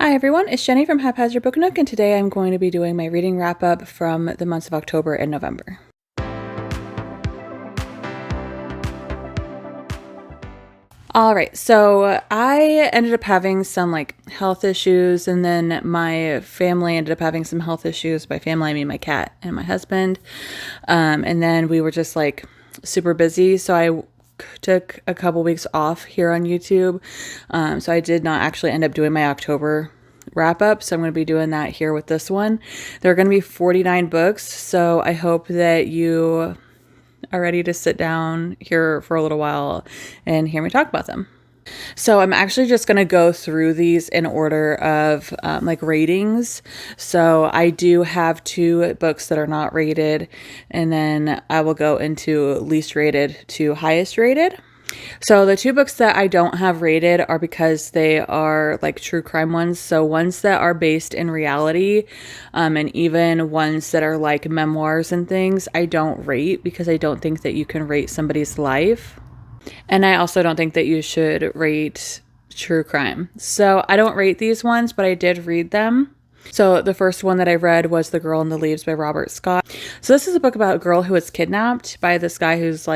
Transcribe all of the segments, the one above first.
Hi everyone, it's Jenny from Haphazard Book Nook, and today I'm going to be doing my reading wrap up from the months of October and November. Alright, so I ended up having some health issues, and then my family ended up having some health issues. By family, I mean my cat and my husband. And then we were just super busy, so I took a couple weeks off here on YouTube. So I did not actually end up doing my October wrap up, so I'm going to be doing that here with this one. There are going to be 49 books, so I hope that you are ready to sit down here for a little while and hear me talk about them. So I'm actually just going to go through these in order of ratings. So I do have 2 books that are not rated, and then I will go into least rated to highest rated. So the 2 books that I don't have rated are because they are true crime ones. So ones that are based in reality, and even ones that are memoirs and things, I don't rate because I don't think that you can rate somebody's life. And I also don't think that you should rate true crime. So I don't rate these ones, but I did read them. So the first one that I read was The Girl in the Leaves by Robert Scott. So this is a book about a girl who was kidnapped by this guy who's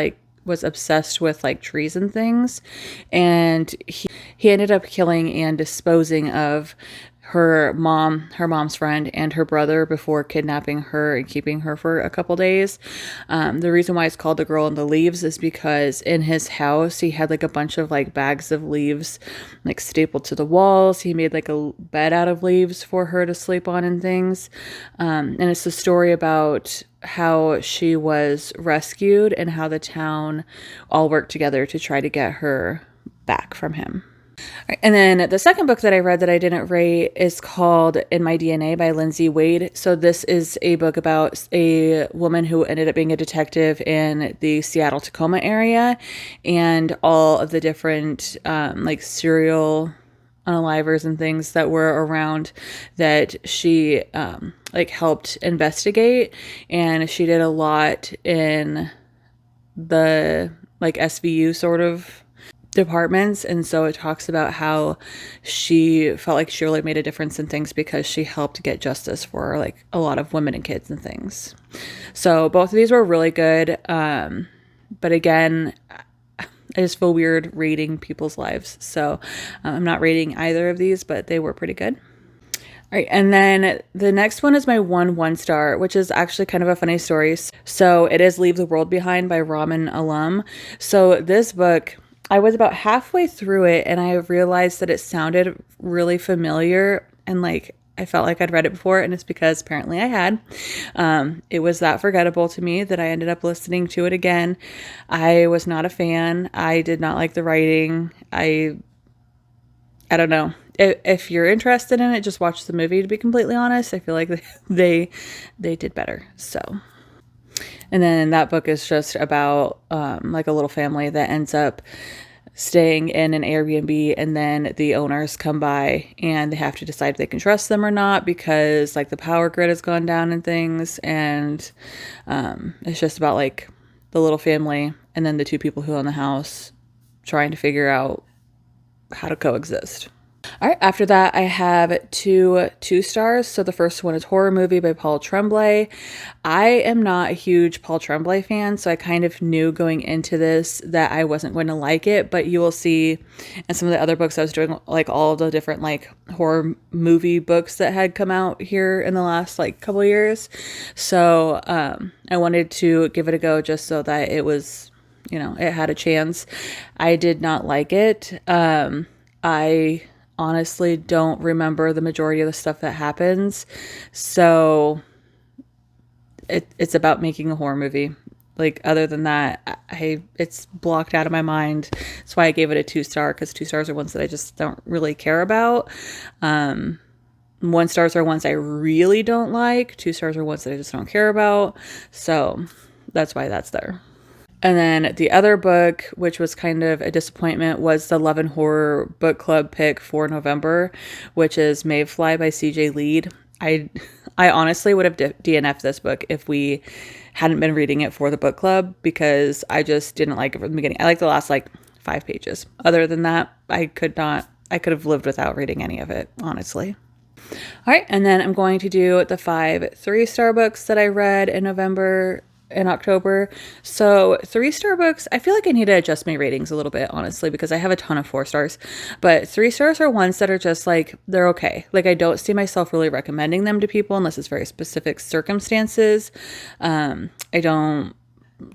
was obsessed with trees and things, and he ended up killing and disposing of her mom's friend, and her brother before kidnapping her and keeping her for a couple days. The reason why it's called The Girl in the Leaves is because in his house he had a bunch of bags of leaves stapled to the walls. He made a bed out of leaves for her to sleep on and things. And it's a story about how she was rescued and how the town all worked together to try to get her back from him. And then the second book that I read that I didn't rate is called In My DNA by Lindsay Wade. So this is a book about a woman who ended up being a detective in the Seattle-Tacoma area, and all of the different serial unalivers and things that were around that she helped investigate. And she did a lot in the SVU sort of departments, and so it talks about how she felt like she really made a difference in things because she helped get justice for a lot of women and kids and things. So both of these were really good, but again, I just feel weird rating people's lives, so I'm not rating either of these, but they were pretty good. All right, and then the next one is my 1-star, which is actually kind of a funny story. So it is Leave the World Behind by Ramen Alum. So this book, I was about halfway through it and I realized that it sounded really familiar, and I felt like I'd read it before, and it's because apparently I had. It was that forgettable to me that I ended up listening to it again. I was not a fan. I did not like the writing. I don't know. If you're interested in it, just watch the movie, to be completely honest. I feel like they did better. So, and then that book is just about a little family that ends up staying in an Airbnb, and then the owners come by and they have to decide if they can trust them or not because the power grid has gone down and things. And it's just about the little family and then the 2 people who own the house trying to figure out how to coexist. All right, after that, I have 2 2-stars. So the first one is Horror Movie by Paul Tremblay. I am not a huge Paul Tremblay fan, so I kind of knew going into this that I wasn't going to like it, but you will see in some of the other books I was doing, all the different horror movie books that had come out here in the last couple of years. So I wanted to give it a go just so that it was, it had a chance. I did not like it. I honestly don't remember the majority of the stuff that happens. So it's about making a horror movie. Other than that, it's blocked out of my mind. That's why I gave it a 2-star, because 2-stars are ones that I just don't really care about. 1-stars are ones I really don't like. 2-stars are ones that I just don't care about. So that's why that's there. And then the other book, which was kind of a disappointment, was the Love and Horror Book Club pick for November, which is Mayfly by CJ Leede. I honestly would have DNF'd this book if we hadn't been reading it for the book club, because I just didn't like it from the beginning. I liked the last 5 pages. Other than that, I could not I could have lived without reading any of it, honestly. All right, and then I'm going to do the 5 3-star books that I read in November and October. So 3-star books, I feel like I need to adjust my ratings a little bit, honestly, because I have a ton of 4 stars. But 3 stars are ones that are just like, they're okay. Like, I don't see myself really recommending them to people unless it's very specific circumstances. I don't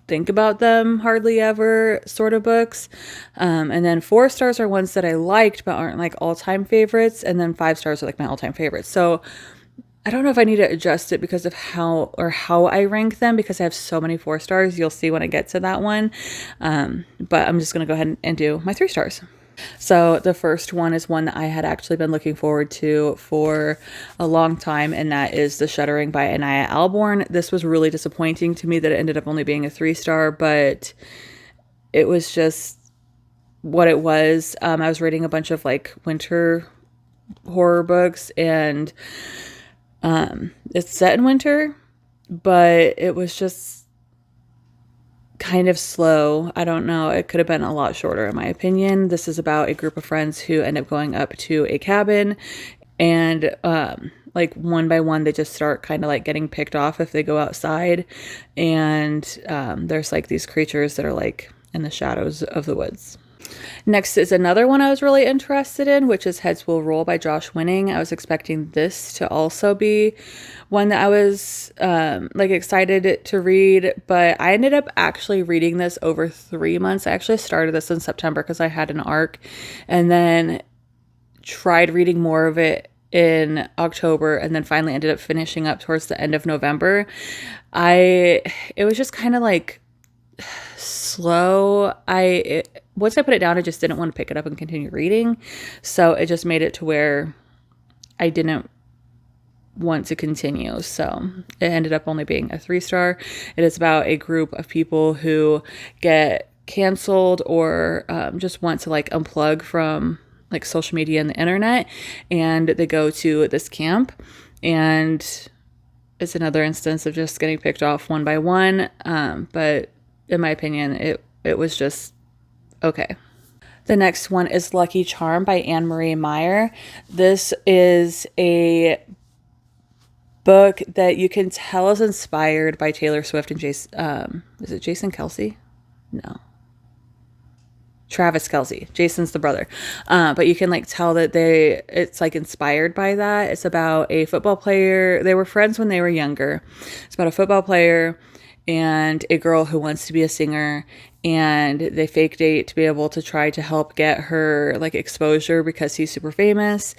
think about them hardly ever sort of books. And then 4 stars are ones that I liked but aren't like all-time favorites. And then 5 stars are like my all-time favorites. So I don't know if I need to adjust it because of how I rank them, because I have so many 4 stars. You'll see when I get to that one. But I'm just going to go ahead and do my 3 stars. So the first one is one that I had actually been looking forward to for a long time, and that is The Shuddering by Anaya Alborn. This was really disappointing to me that it ended up only being a 3-star, but it was just what it was. I was reading a bunch of like winter horror books, and it's set in winter, but it was just kind of slow. I don't know. It could have been a lot shorter, in my opinion. This is about a group of friends who end up going up to a cabin, and like one by one, they just start kind of like getting picked off if they go outside. And there's like these creatures that are like in the shadows of the woods. Next is another one I was really interested in, which is Heads Will Roll by Josh Winning. I was expecting this to also be one that I was like excited to read, but I ended up actually reading this over 3 months. I actually started this in September because I had an arc, and then tried reading more of it in October, and then finally ended up finishing up towards the end of November. It was just kind of like slow. Once I put it down, I just didn't want to pick it up and continue reading. So it just made it to where I didn't want to continue. So it ended up only being a 3-star. It is about a group of people who get canceled or just want to like unplug from like social media and the internet. And they go to this camp, and it's another instance of just getting picked off one by one. But in my opinion, it was just okay. The next one is Lucky Charm by Anne Marie Meyer. This is a book that you can tell is inspired by Taylor Swift and is it Jason Kelce? No. Travis Kelce. Jason's the brother. But you can like tell that it's like inspired by that. It's about a football player. They were friends when they were younger. It's about a football player and a girl who wants to be a singer, and they fake date to be able to try to help get her like exposure because he's super famous,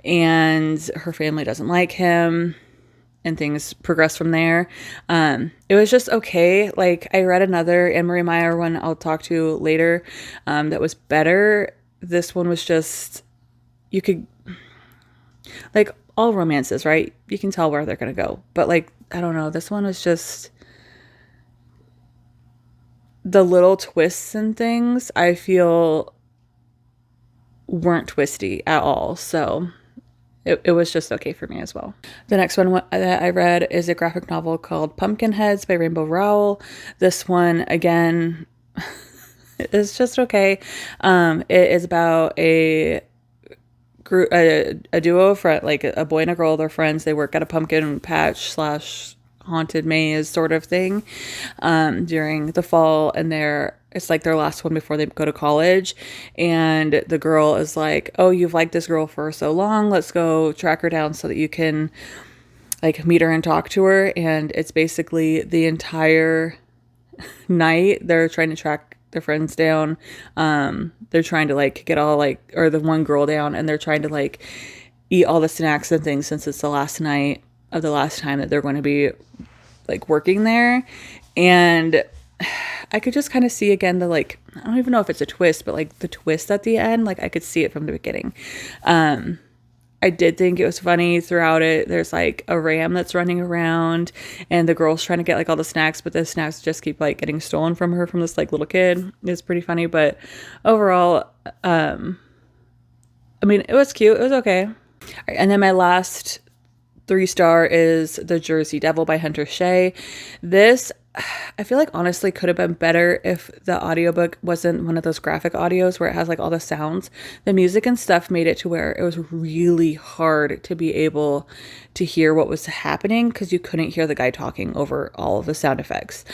and her family doesn't like him, and things progress from there. It was just okay. Like, I read another Anne Marie Meyer one I'll talk to later that was better. This one was just, you could, like, all romances, right? You can tell where they're going to go. But, like, I don't know. This one was just, the little twists and things I feel weren't twisty at all. So it was just okay for me as well. The next one that I read is a graphic novel called Pumpkinheads by Rainbow Rowell. This one, again, is just okay. It is about a group, a duo of friends, like a boy and a girl. They're friends. They work at a pumpkin patch / haunted maze sort of thing during the fall, and it's like their last one before they go to college. And the girl is like, oh, you've liked this girl for so long, let's go track her down so that you can like meet her and talk to her. And it's basically the entire night they're trying to track their friends down. They're trying to like get all like, or the one girl down, and they're trying to like eat all the snacks and things since it's the last night of the last time that they're going to be like working there. And I could just kind of see again the like, I don't even know if it's a twist, but like the twist at the end, like I could see it from the beginning. I did think it was funny throughout it. There's like a ram that's running around, and the girl's trying to get like all the snacks, but the snacks just keep like getting stolen from her from this like little kid. It's pretty funny, but overall, I mean, it was cute. It was okay. All right, and then my last 3-star is The Jersey Devil by Hunter Shea. This I feel like honestly could have been better if the audiobook wasn't one of those graphic audios where it has like all the sounds. The music and stuff made it to where it was really hard to be able to hear what was happening because you couldn't hear the guy talking over all of the sound effects.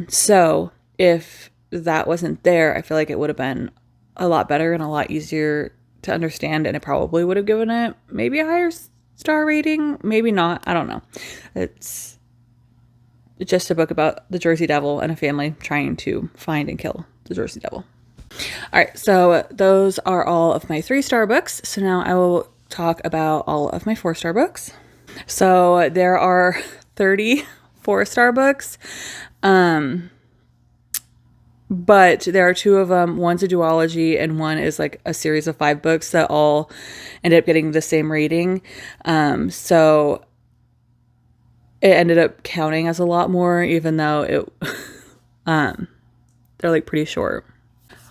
So if that wasn't there, I feel like it would have been a lot better and a lot easier to understand, and it probably would have given it maybe a higher star rating, maybe not. I don't know. It's just a book about the Jersey Devil and a family trying to find and kill the Jersey Devil. All right, so those are all of my 3-star books. So now I will talk about all of my 4-star books. So there are 30 4-star books. But there are 2 of them. One's a duology and one is like a series of 5 books that all end up getting the same rating. So it ended up counting as a lot more, even though they're like pretty short.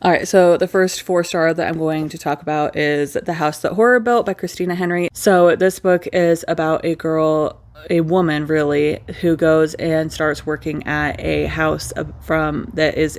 All right, so the first 4-star that I'm going to talk about is The House That Horror Built by Christina Henry. So this book is about a woman really, who goes and starts working at a house that is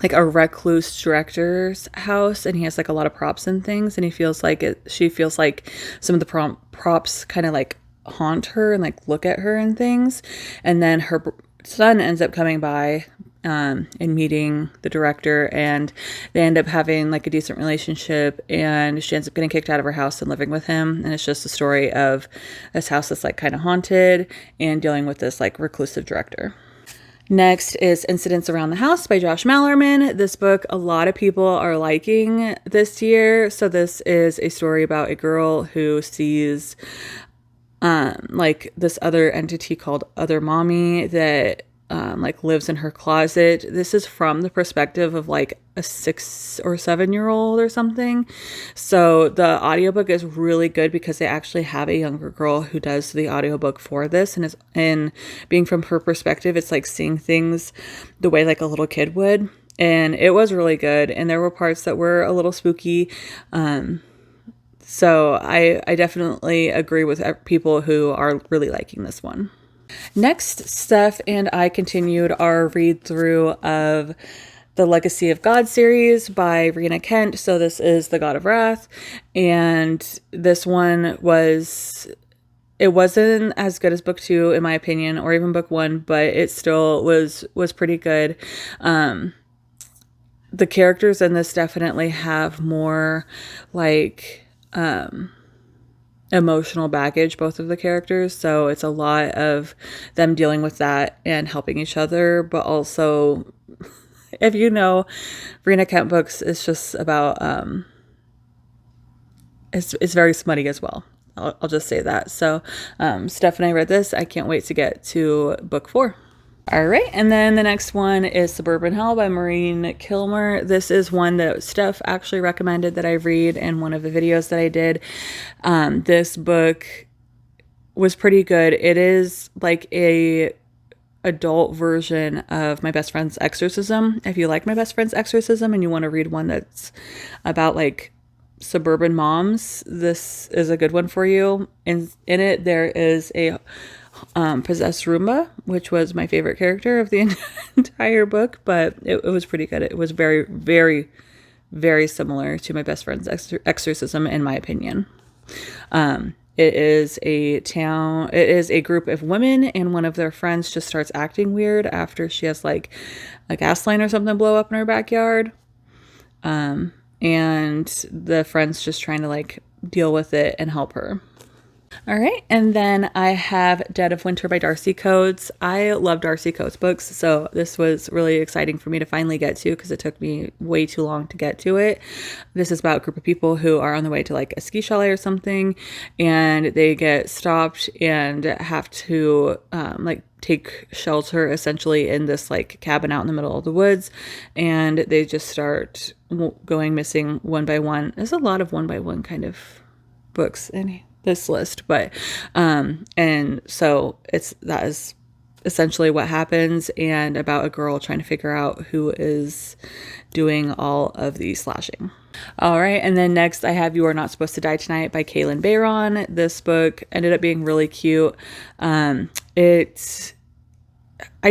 like a recluse director's house, and he has like a lot of props and things, and she feels like some of the props kind of like haunt her and like look at her and things. And then her son ends up coming by and meeting the director, and they end up having like a decent relationship, and she ends up getting kicked out of her house and living with him. And it's just a story of this house that's like kind of haunted and dealing with this like reclusive director. Next is Incidents Around the House by Josh Malerman. This book, a lot of people are liking this year. So this is a story about a girl who sees like this other entity called Other Mommy that like lives in her closet. This is from the perspective of like a 6 or 7-year-old or something. So the audiobook is really good because they actually have a younger girl who does the audiobook for this, and being from her perspective, it's like seeing things the way like a little kid would. And it was really good, and there were parts that were a little spooky. So I definitely agree with people who are really liking this one. Next, Steph and I continued our read through of the Legacy of God series by Rena Kent. So this is The God of Wrath, and this one it wasn't as good as book 2 in my opinion, or even book 1, but it still was pretty good. The characters in this definitely have more like emotional baggage, both of the characters, so it's a lot of them dealing with that and helping each other. But also, if you know Rena Kent books, it's just about it's very smutty as well. I'll just say that. So Steph and I read this. I can't wait to get to book 4. All right, and then the next one is Suburban Hell by Maureen Kilmer. This is one that Steph actually recommended that I read in one of the videos that I did. This book was pretty good. It is like a adult version of My Best Friend's Exorcism. If you like My Best Friend's Exorcism and you want to read one that's about like suburban moms, this is a good one for you. In it, there is a possessed Roomba, which was my favorite character of the entire book, but it was pretty good. It was very, very, very similar to My Best Friend's Exorcism, in my opinion. It is a group of women, and one of their friends just starts acting weird after she has like a gas line or something blow up in her backyard. And the friend's just trying to like deal with it and help her. All right, and then I have Dead of Winter by Darcy Coates. I love Darcy Coates books, so this was really exciting for me to finally get to because it took me way too long to get to it. This is about a group of people who are on the way to like a ski chalet or something, and they get stopped and have to like take shelter essentially in this like cabin out in the middle of the woods, and they just start going missing one by one. There's a lot of one by one kind of books in this list, but and so that is essentially what happens, and about a girl trying to figure out who is doing all of the slashing. All right, and then next I have You Are Not Supposed to Die Tonight by Kaylin Bayron. This book ended up being really cute. I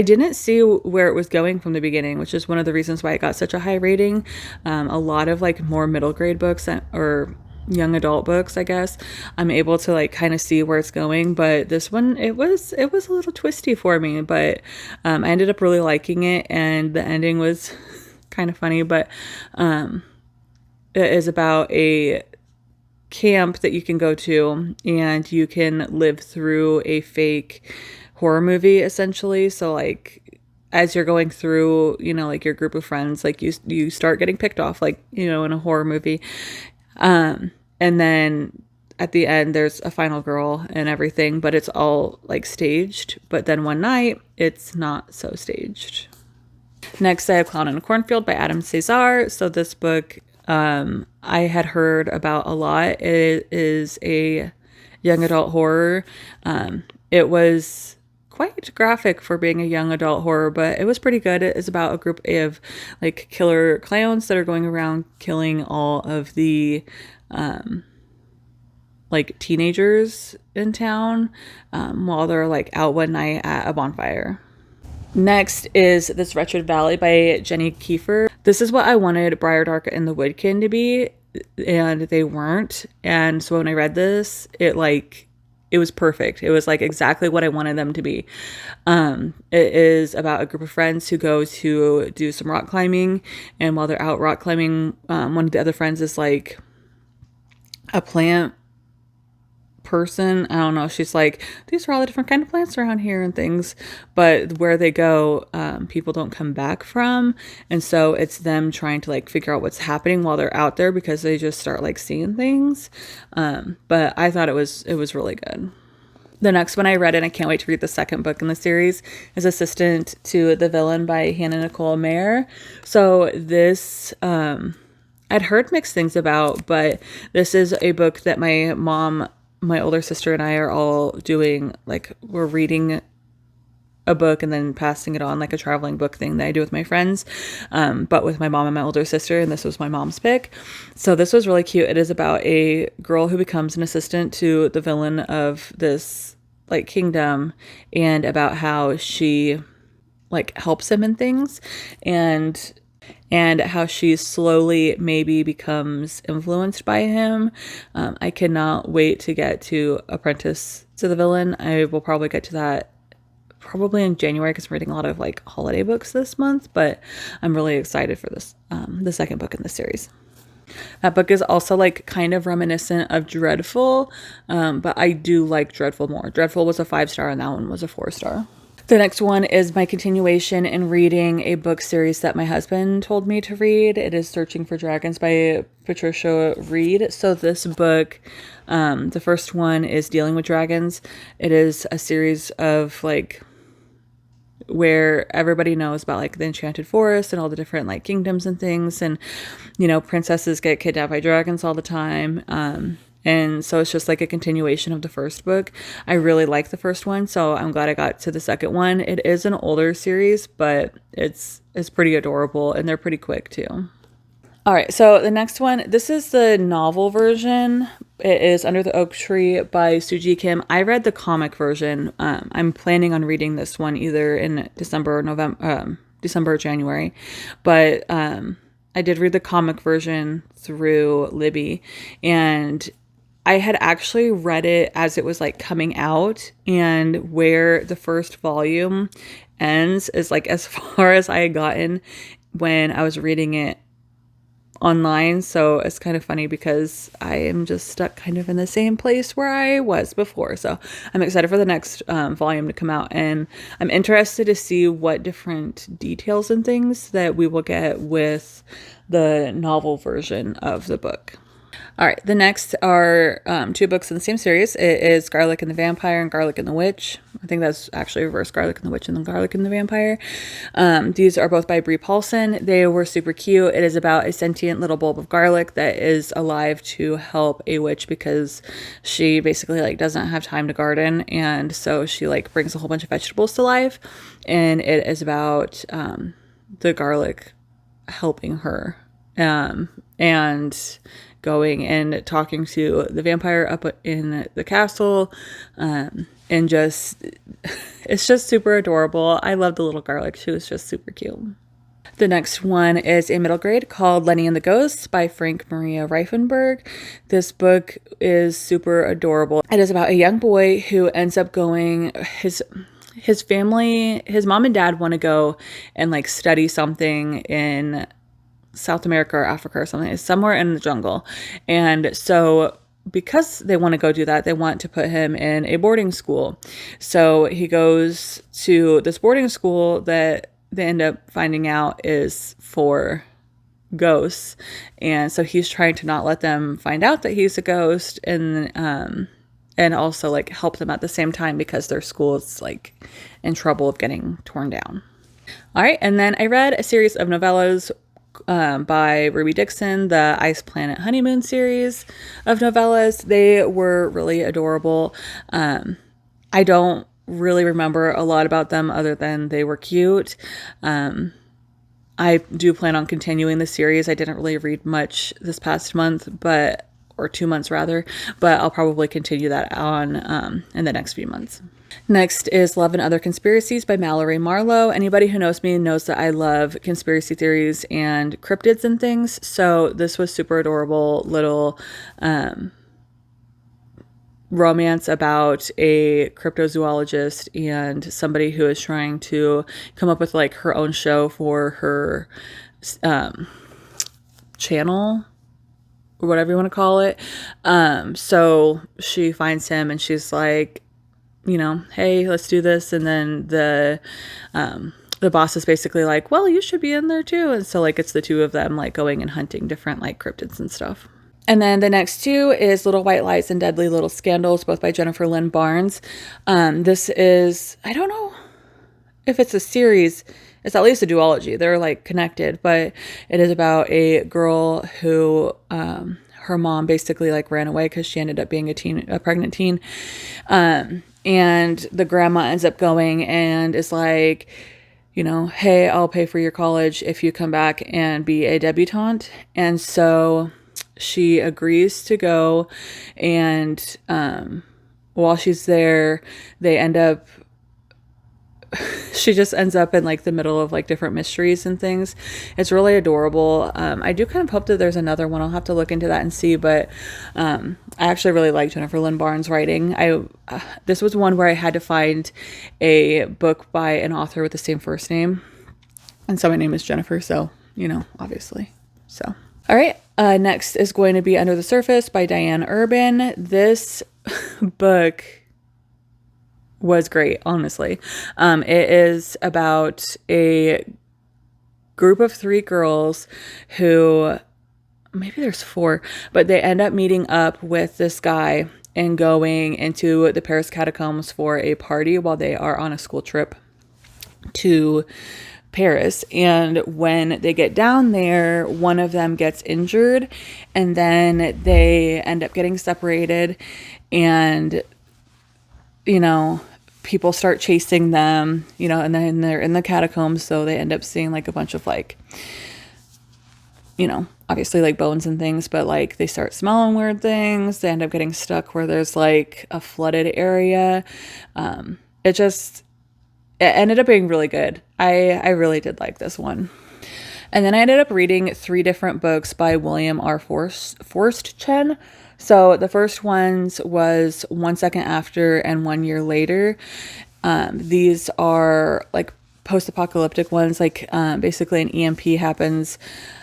didn't see where it was going from the beginning, which is one of the reasons why it got such a high rating. A lot of like more middle grade books or young adult books, I guess, I'm able to like kind of see where it's going, but this one, it was a little twisty for me, but I ended up really liking it, and the ending was kind of funny, but it is about a camp that you can go to, and you can live through a fake horror movie, essentially. So like as you're going through, you know, like your group of friends, like you start getting picked off, like, you know, in a horror movie. And then at the end, there's a final girl and everything, but it's all like staged. But then one night, it's not so staged. Next, I have Clown in a Cornfield by Adam Cesar. So this book, I had heard about a lot. It is a young adult horror. It was quite graphic for being a young adult horror, but it was pretty good. It is about a group of like killer clowns that are going around killing all of the like teenagers in town while they're like out one night at a bonfire. Next is This Wretched Valley by Jenny Kiefer. This is what I wanted Briardark and the Woodkin to be, and they weren't. And so when I read this, it was perfect. It was like exactly what I wanted them to be. It is about a group of friends who go to do some rock climbing, and while they're out rock climbing, one of the other friends is like a plant person. I don't know. She's like, these are all the different kind of plants around here and things, but where they go, people don't come back from, and so it's them trying to like figure out what's happening while they're out there, because they just start like seeing things. But I thought it was really good. The next one I read, and I can't wait to read the second book in the series, is Assistant to the Villain by Hannah Nicole Mayer. So this, I'd heard mixed things about, but this is a book that my mom, my older sister, and I are all doing. Like, we're reading a book and then passing it on, like a traveling book thing that I do with my friends, but with my mom and my older sister, and this was my mom's pick. So this was really cute. It is about a girl who becomes an assistant to the villain of this like kingdom, and about how she like helps him in things, and how she slowly maybe becomes influenced by him. I cannot wait to get to Apprentice to the Villain. I will probably get to that probably in January, because I'm reading a lot of like holiday books this month, but I'm really excited for this, the second book in the series. That book is also like kind of reminiscent of Dreadful, but I do like Dreadful more. Dreadful was a 5-star and that one was a 4-star. The next one is my continuation in reading a book series that my husband told me to read. It is Searching for Dragons by Patricia Reed. So this book, the first one is Dealing with Dragons. It is a series of like where everybody knows about like the Enchanted Forest and all the different like kingdoms and things, and you know, princesses get kidnapped by dragons all the time. And so it's just like a continuation of the first book. I really like the first one, so I'm glad I got to the second one. It is an older series, but it's pretty adorable, and they're pretty quick too. All right, so the next one, this is the novel version. It is Under the Oak Tree by Suji Kim. I read the comic version. I'm planning on reading this one either in December or January. But I did read the comic version through Libby, and I had actually read it as it was like coming out, and where the first volume ends is like as far as I had gotten when I was reading it online. So it's kind of funny because I am just stuck kind of in the same place where I was before. So I'm excited for the next volume to come out, and I'm interested to see what different details and things that we will get with the novel version of the book. All right, the next are two books in the same series. It is Garlic and the Vampire and Garlic and the Witch. I think that's actually reverse, Garlic and the Witch and then Garlic and the Vampire. These are both by Brie Paulson. They were super cute. It is about a sentient little bulb of garlic that is alive to help a witch because she basically like doesn't have time to garden, and so she like brings a whole bunch of vegetables to life, and it is about the garlic helping her, and going and talking to the vampire up in the castle, and just it's just super adorable. I love the little garlic. She was just super cute. The next one is a middle grade called Lenny and the Ghosts by Frank Maria Reifenberg. This book is super adorable. It is about a young boy who ends up going, his family, his mom and dad want to go and like study something in South America or Africa or something. It's somewhere in the jungle. And so because they want to go do that, they want to put him in a boarding school. So he goes to this boarding school that they end up finding out is for ghosts. And so he's trying to not let them find out that he's a ghost, and also like help them at the same time because their school is like in trouble of getting torn down. All right. And then I read a series of novellas by Ruby Dixon, the Ice Planet Honeymoon series of novellas. They were really adorable. I don't really remember a lot about them other than they were cute. I do plan on continuing the series. I didn't really read much this past month, or 2 months rather, but I'll probably continue that on in the next few months. Next is Love and Other Conspiracies by Mallory Marlowe. Anybody who knows me knows that I love conspiracy theories and cryptids and things. So this was super adorable little romance about a cryptozoologist and somebody who is trying to come up with like her own show for her channel or whatever you want to call it. So she finds him and she's like, hey, let's do this. And then the boss is basically like, well, you should be in there too. And so like, it's the two of them like going and hunting different like cryptids and stuff. And then the next two is Little White Lies and Deadly Little Scandals, both by Jennifer Lynn Barnes. This is, I don't know if it's a series. It's at least a duology. They're like connected, but it is about a girl who, her mom basically like ran away because she ended up being a pregnant teen. And the grandma ends up going and is like, hey, I'll pay for your college if you come back and be a debutante. And so she agrees to go. And while she's there, she just ends up in like the middle of like different mysteries and things. It's really adorable. I do kind of hope that there's another one. I'll have to look into that and see, but I actually really like Jennifer Lynn Barnes' writing. This was one where I had to find a book by an author with the same first name, and so my name is Jennifer, so obviously. So all right, next is going to be Under the Surface by Diane Urban. This book was great, honestly. It is about a group of 3 girls who, maybe there's 4, but they end up meeting up with this guy and going into the Paris catacombs for a party while they are on a school trip to Paris. And when they get down there, one of them gets injured, and then they end up getting separated, and people start chasing them, and then they're in the catacombs. So they end up seeing like a bunch of like, obviously like bones and things, but like they start smelling weird things. They end up getting stuck where there's like a flooded area. It ended up being really good. I really did like this one. And then I ended up reading 3 different books by William R. Forstchen. So the first ones was 1 Second After and 1 Year Later. These are like post-apocalyptic ones. Like basically an EMP happens.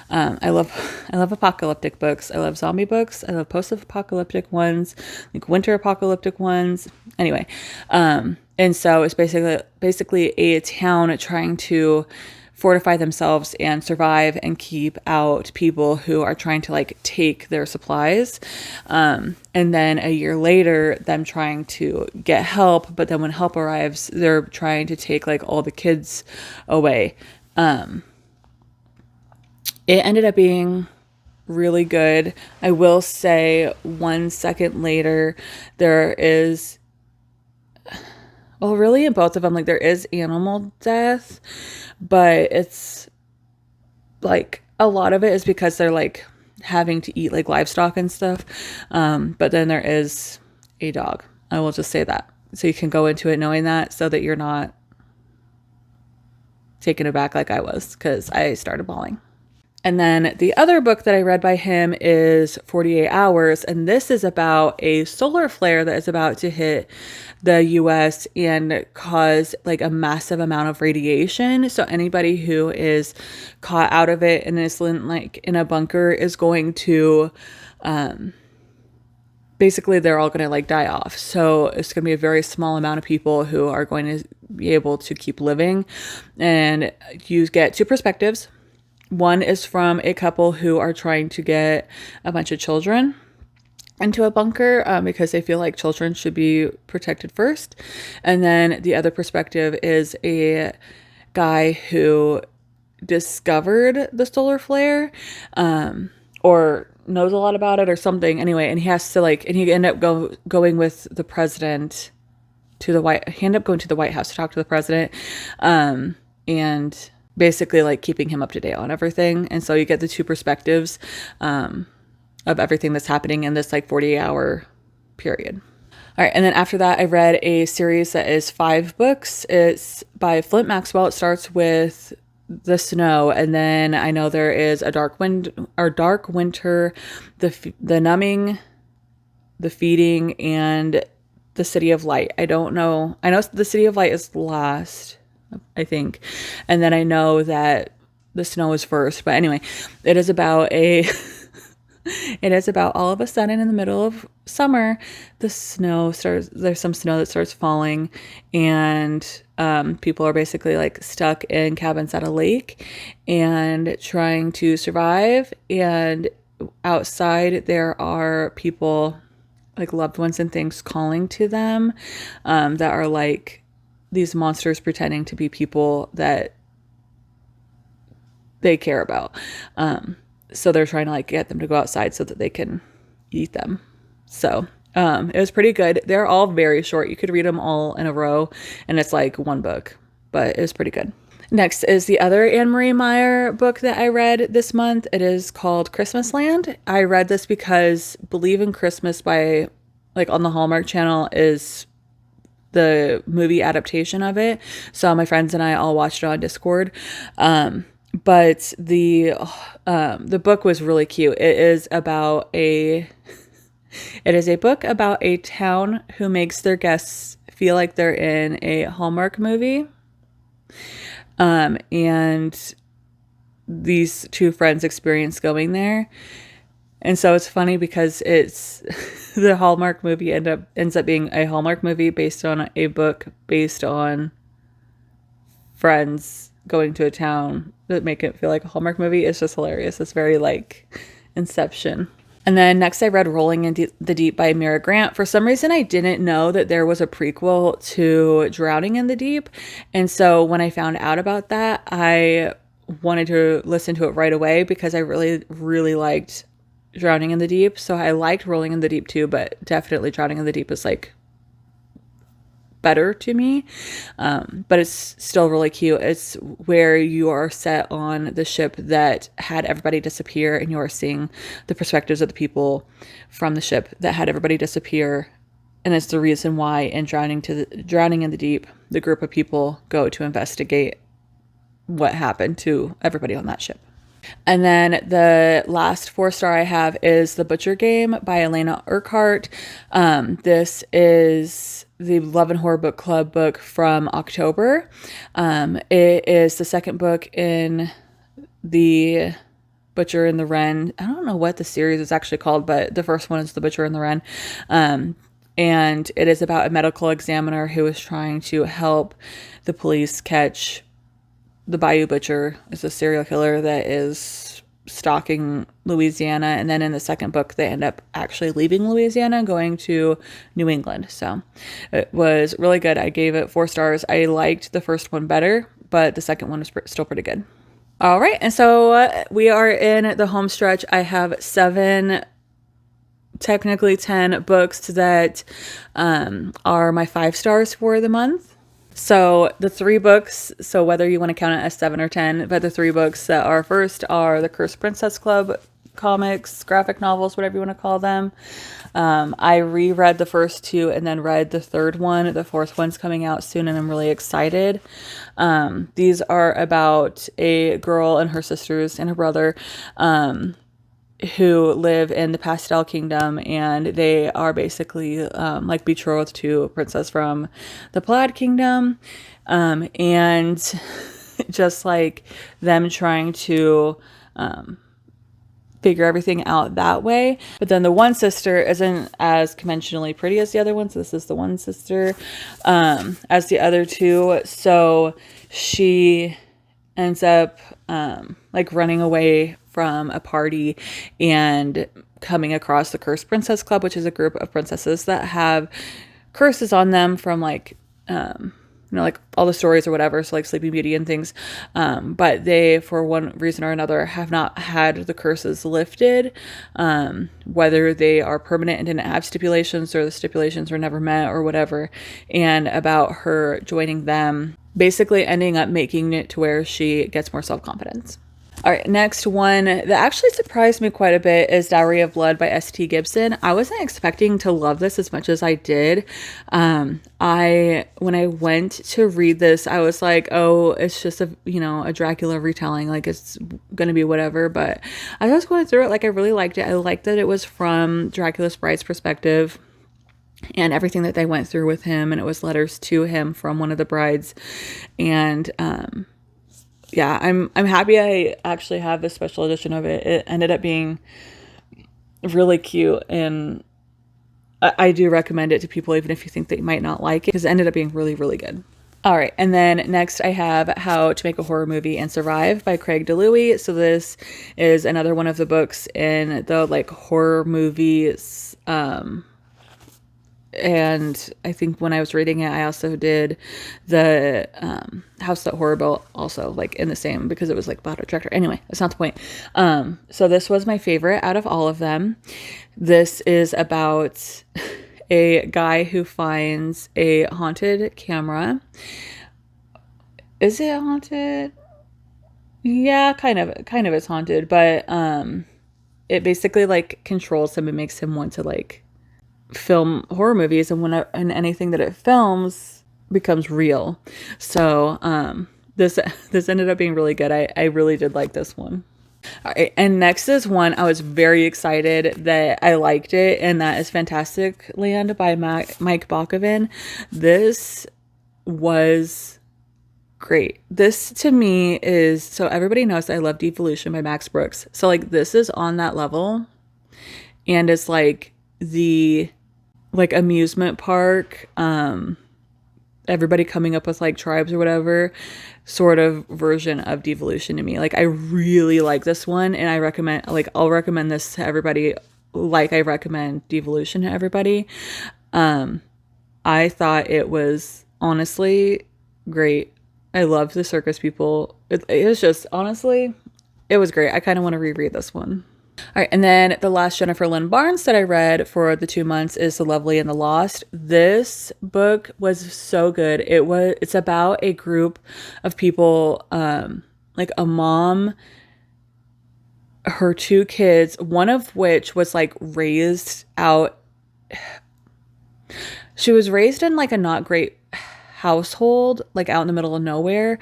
I love apocalyptic books. I love zombie books. I love post-apocalyptic ones, like winter apocalyptic ones. Anyway, and so it's basically a town trying to fortify themselves and survive and keep out people who are trying to like take their supplies. And then a year later, them trying to get help. But then when help arrives, they're trying to take like all the kids away. It ended up being really good. I will say 1 second later, there is, well, really in both of them, like there is animal death, but it's like a lot of it is because they're like having to eat like livestock and stuff. But then there is a dog. I will just say that. So you can go into it knowing that so that you're not taken aback like I was, because I started bawling. And then the other book that I read by him is 48 Hours. And this is about a solar flare that is about to hit the US and cause like a massive amount of radiation. So anybody who is caught out of it and is like in a bunker is going to, basically they're all going to like die off. So it's going to be a very small amount of people who are going to be able to keep living. And you get two perspectives. One is from a couple who are trying to get a bunch of children into a bunker because they feel like children should be protected first. And then the other perspective is a guy who discovered the solar flare or knows a lot about it or something. Anyway, and he has to like, and he ended up going with the president to the he ended up going to the White House to talk to the president. And basically like keeping him up to date on everything. And so you get the two perspectives of everything that's happening in this like 48-hour period. All right. And then after that, I read a series that is 5 books. It's by Flint Maxwell. It starts with the snow. And then I know there is a dark winter, the numbing, the feeding, and the City of Light. I don't know. I know the City of Light is last, I think. And then I know that the snow is first. But anyway, it is about all of a sudden in the middle of summer, there's some snow that starts falling, and people are basically like stuck in cabins at a lake and trying to survive. And outside there are people, like loved ones and things, calling to them that are like these monsters pretending to be people that they care about. So they're trying to like get them to go outside so that they can eat them. So it was pretty good. They're all very short. You could read them all in a row and it's like one book, but it was pretty good. Next is the other Anne Marie Meyer book that I read this month. It is called Christmas Land. I read this because Believe in Christmas by like on the Hallmark Channel is the movie adaptation of it. So my friends and I all watched it on Discord. But the book was really cute. It is a book about a town who makes their guests feel like they're in a Hallmark movie. And these two friends experience going there. And so it's funny because it's the Hallmark movie ends up being a Hallmark movie based on a book based on friends going to a town that make it feel like a Hallmark movie. It's just hilarious. It's very like Inception. And then next I read Rolling in the Deep by Mira Grant. For some reason I didn't know that there was a prequel to Drowning in the Deep. And so when I found out about that, I wanted to listen to it right away because I really, really liked Drowning in the Deep. So I liked Rolling in the Deep too, but definitely Drowning in the Deep is like better to me. But it's still really cute. It's where you are set on the ship that had everybody disappear, and you are seeing the perspectives of the people from the ship that had everybody disappear. And it's the reason why in Drowning in the Deep, the group of people go to investigate what happened to everybody on that ship. And then the last 4-star I have is The Butcher Game by Elena Urquhart. This is the Love and Horror Book Club book from October. It is the second book in the Butcher and the Wren. I don't know what the series is actually called, but the first one is The Butcher and the Wren. And it is about a medical examiner who is trying to help the police catch the Bayou Butcher is a serial killer that is stalking Louisiana. And then in the second book, they end up actually leaving Louisiana and going to New England. So it was really good. I gave it 4 stars. I liked the first one better, but the second one was still pretty good. All right. And so we are in the home stretch. I have 7, technically 10 books that are my 5 stars for the month. So the 3 books, so whether you want to count it as 7 or 10, but the 3 books that are first are the Cursed Princess Club comics, graphic novels, whatever you want to call them. I reread the first 2 and then read the 3rd one. The 4th one's coming out soon and I'm really excited. These are about a girl and her sisters and her brother who live in the Pastel Kingdom, and they are basically like betrothed to a princess from the Plaid Kingdom, and just like them trying to figure everything out that way. But then the one sister isn't as conventionally pretty as the other one, so this is the one sister as the other 2, so she ends up like running away from a party and coming across the Cursed Princess Club, which is a group of princesses that have curses on them from like like all the stories or whatever, so like Sleeping Beauty and things, but they, for one reason or another, have not had the curses lifted, whether they are permanent and didn't have stipulations or the stipulations were never met or whatever. And about her joining them, basically ending up making it to where she gets more self-confidence. All right, next one that actually surprised me quite a bit is Dowry of Blood by S.T. Gibson. I wasn't expecting to love this as much as I did. When I went to read this, I was like, oh, it's just a Dracula retelling, like it's going to be whatever. But as I was going through it, like I really liked it. I liked that it was from Dracula's bride's perspective and everything that they went through with him, and it was letters to him from one of the brides. And yeah, I'm happy I actually have this special edition of it. It ended up being really cute, and I do recommend it to people, even if you think they might not like it, because it ended up being really, really good. All right, and then next I have How to Make a Horror Movie and Survive by Craig DeLuey. So this is another one of the books in the like horror movies. And I think when I was reading it, I also did the House That Horror Built, also like in the same, because it was like about a director. Anyway, that's not the point. So this was my favorite out of all of them. This is about a guy who finds a haunted camera. Is it haunted? Yeah, kind of it's haunted, but it basically like controls him and makes him want to like film horror movies, and anything that it films becomes real. So this ended up being really good. I really did like this one. All right, and next is one I was very excited that I liked it, and that is Fantastic Land by Mike Bakoven. This was great. This to me is, so everybody knows I love Devolution by Max Brooks. So like this is on that level, and it's like the like amusement park, everybody coming up with like tribes or whatever sort of version of Devolution to me. Like I really like this one, and I'll recommend this to everybody like I recommend Devolution to everybody. I thought it was honestly great. I loved the circus people. It was just, honestly, it was great. I kind of want to reread this one. All right, and then the last Jennifer Lynn Barnes that I read for the 2 months is The Lovely and the Lost. This book was so good. It's about a group of people, like a mom, her 2 kids, one of which was like raised out. She was raised in like a not great household, like out in the middle of nowhere,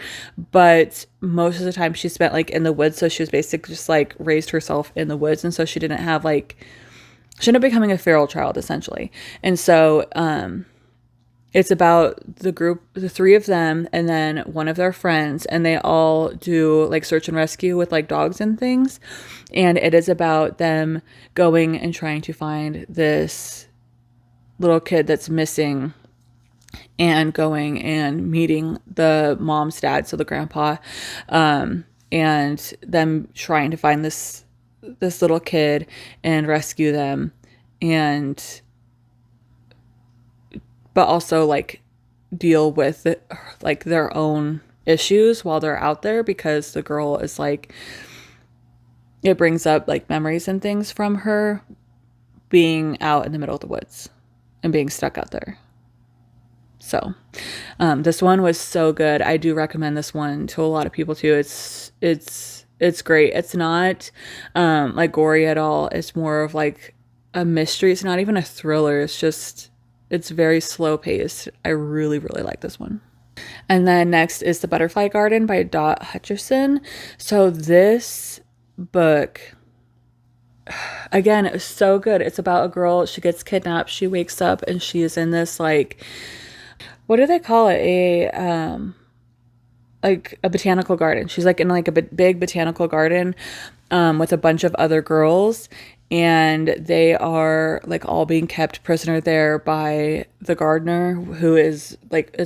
but most of the time she spent like in the woods, so she was basically just like raised herself in the woods, and so she ended up becoming a feral child essentially. And so it's about the 3 of them and then one of their friends, and they all do like search and rescue with like dogs and things, and it is about them going and trying to find this little kid that's missing. and going and meeting the mom's dad, so the grandpa, and them trying to find this little kid and rescue them, and but also like deal with like their own issues while they're out there, because the girl is like, it brings up like memories and things from her being out in the middle of the woods and being stuck out there. So this one was so good. I do recommend this one to a lot of people too. It's great. It's not like gory at all. It's more of like a mystery. It's not even a thriller. It's very slow paced. I really, really like this one. And then next is The Butterfly Garden by Dot Hutcherson. So this book, again, is so good. It's about a girl. She gets kidnapped. She wakes up and she is in this like, what do they call it? Like a botanical garden. She's like in like a big botanical garden with a bunch of other girls, and they are like all being kept prisoner there by the gardener, who is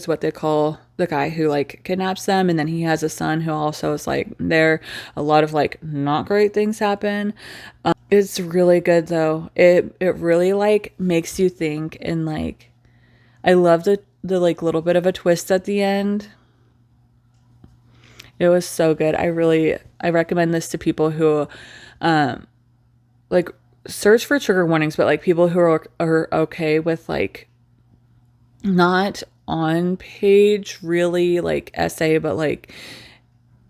what they call the guy who like kidnaps them, and then he has a son who also is like there. A lot of like not great things happen. It's really good though. It really like makes you think, and like I love the like little bit of a twist at the end. It was so good. I recommend this to people who like search for trigger warnings, but like people who are okay with like not on page really like essay, but like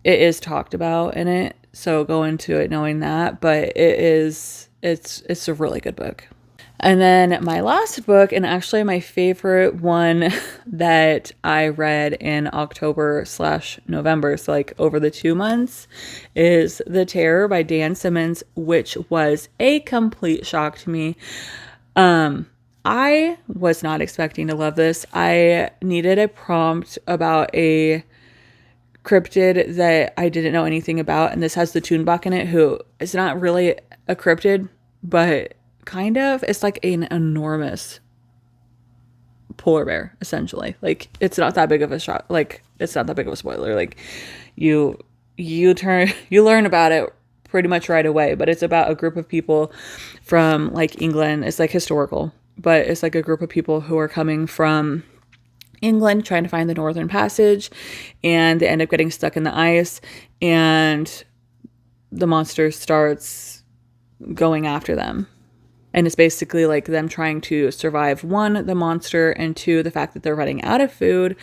it is talked about in it. So go into it knowing that, but it's a really good book. And then my last book, and actually my favorite one that I read in October/November, so like over the 2 months, is The Terror by Dan Simmons, which was a complete shock to me. I was not expecting to love this. I needed a prompt about a cryptid that I didn't know anything about, and this has the Toonbach in it, who is not really a cryptid, but kind of. It's like an enormous polar bear, essentially. Like it's not that big of a shock. Like it's not that big of a spoiler. Like you learn about it pretty much right away. But it's about a group of people from like England. It's like historical, but it's like a group of people who are coming from England trying to find the Northern Passage, and they end up getting stuck in the ice, and the monster starts going after them. And it's basically like them trying to survive, one, the monster, and two, the fact that they're running out of food,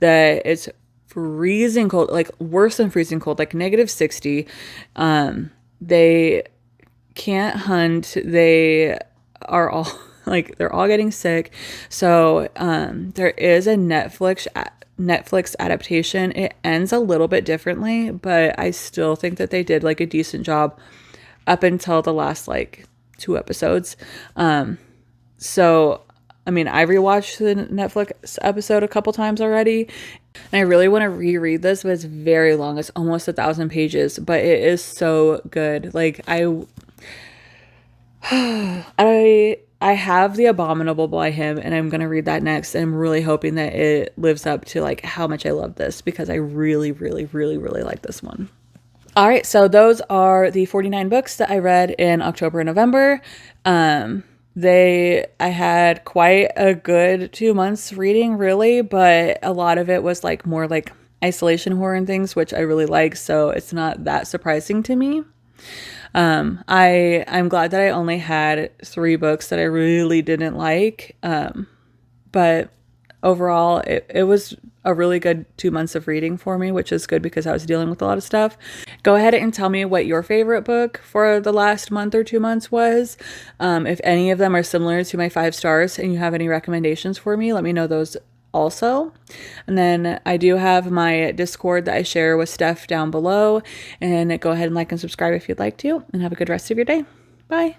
that it's freezing cold, like worse than freezing cold, like -60. They can't hunt. They are all like, they're all getting sick. So there is a Netflix adaptation. It ends a little bit differently, but I still think that they did like a decent job up until the last like 2 episodes. So I mean, I rewatched the Netflix episode a couple times already, and I really want to reread this, but it's very long. It's almost 1,000 pages, but it is so good. Like I have The Abominable by him, and I'm gonna read that next, and I'm really hoping that it lives up to like how much I love this, because I really, really, really, really like this one. All right, so those are the 49 books that I read in October and November. I had quite a good 2 months reading, really, but a lot of it was like more like isolation horror and things, which I really like, so it's not that surprising to me. I'm glad that I only had 3 books that I really didn't like, but overall, it was a really good 2 months of reading for me, which is good because I was dealing with a lot of stuff. Go ahead and tell me what your favorite book for the last month or 2 months was. If any of them are similar to my 5 stars and you have any recommendations for me, let me know those also. And then I do have my Discord that I share with Steph down below. And go ahead and like and subscribe if you'd like to. And have a good rest of your day. Bye.